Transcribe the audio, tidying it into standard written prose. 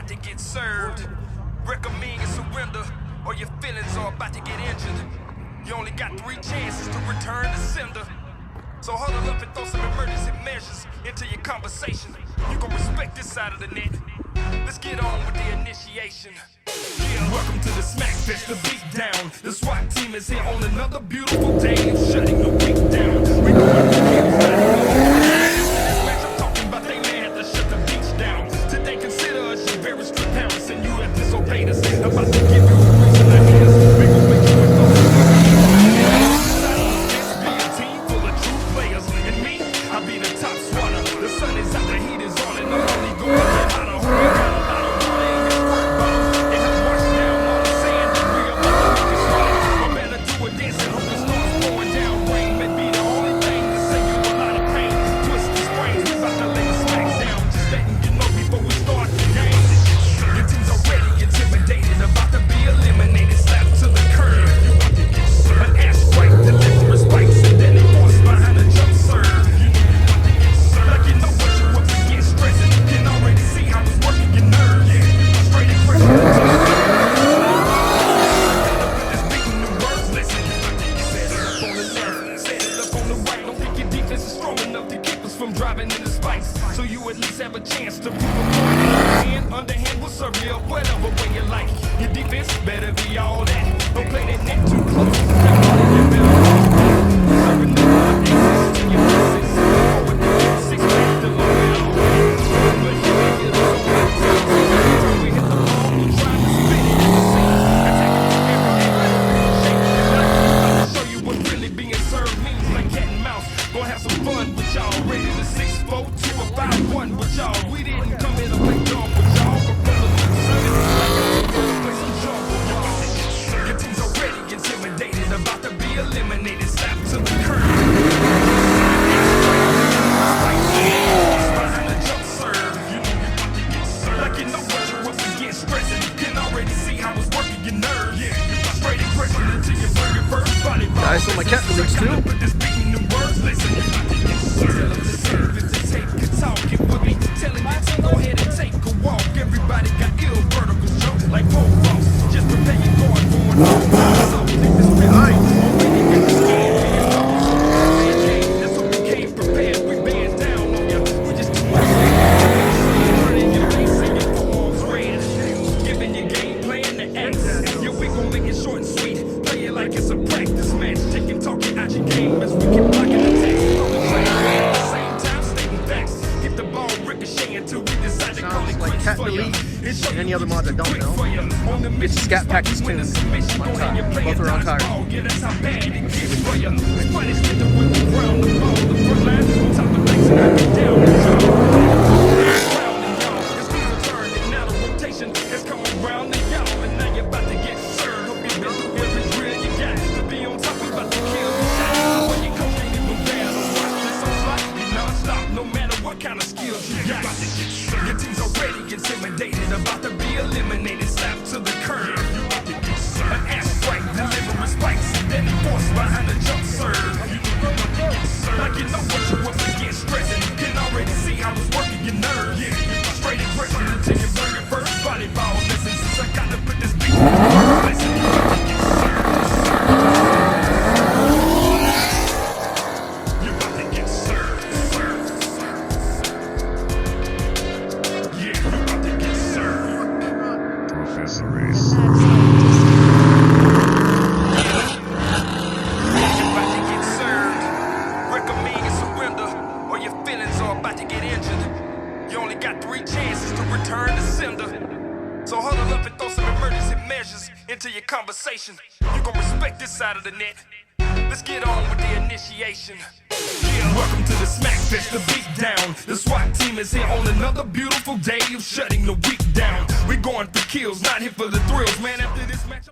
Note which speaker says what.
Speaker 1: about to get served. Recommend you surrender, or your feelings are about to get injured. You only got 3 chances to return to sender. So huddle up and throw some emergency measures into your conversation. You gon' respect this side of the net. Let's get on with the initiation. Yeah, welcome to the Smack Fest, the beat down. The SWAT team is here on another beautiful day of shutting the week down. We going to I'm talking about they may have to shut the beach down. Today consider us your very strict parents, and you have disobeyed us. About to give you a reason to hate us. We gon' make you a thought. Be a team full of true players. And me, I'll be the top swatter. The sun is out, the heat is on, and I'm only going to get hotter. Driving in the spikes, so you at least have a chance to prove a point. Underhand will serve you up whatever way you like. Your defense better be all that. Don't play that net too close. Serving the aces to your faces. Forward to 6 pack to low it all. But you ain't get us on my team. We hit the ball, we'll try to spin it in the scene. I'll show you what really being served means. Like cat and mouse, gonna have some fun with y'all. Ready to 6, 4, 2, or 5, 1 with y'all. We didn't come here to play dumb with y'all. But brother, play some jump with y'all. Your team's already intimidated, about to be eliminated. Slap to the curb. Behind the jump serve. Like you know what you're up against. Stressing, you can already see how it's working your nerves. Straight aggression until you bring your first body.
Speaker 2: Guys, so my cat looks too.
Speaker 1: Put this beat in the words, listen. Everybody got ill verticals, jump like pole vaults. Just prepare your going for an that's what we came prepared. We band down on ya. We just too much. Turning your face and your forearms red. Giving your game plan the X. Yeah, we gon' make it short and sweet. Play it like it's a practice match. Taking talking out your game as we keep blocking the text. At the same time, stating facts. Get the ball ricochet until we decide to call it quits for you.
Speaker 2: And any other mods I don't know. It's Scat Packers tune. My tire. Both are on tire.
Speaker 1: Yeah, that's how bad it gets for you. It's punishment to win the ground, the ball, the front line, on top of things, and I get down and jump. Round and y'all, it's been a turn, and now the rotation is coming round to y'all, and now you're about to get served. Hope you've been through every drill you got to be on top, we about to kill the shot. When you come in, you bad, watch this on slot, you non-stop, no matter what kind of skills you got. Your team's already intimidated, about to be eliminated, slap to the curb. An ass strike, delivering spikes, and then force behind the jump serve. Like you know what you're up against, stressing. You can already see how it's working your nerves. Straight aggression until you burn your first body ball. Listen, since I gotta put this beat in the words, listen, you about to get served. You about to get served. So huddle up and throw some emergency measures into your conversation. You gon' respect this side of the net. Let's get on with the initiation. Yeah, welcome to the Smack Fest, the beat down. The SWAT team is here on another beautiful day of shutting the week down. We're going for kills, not here for the thrills, man. After this match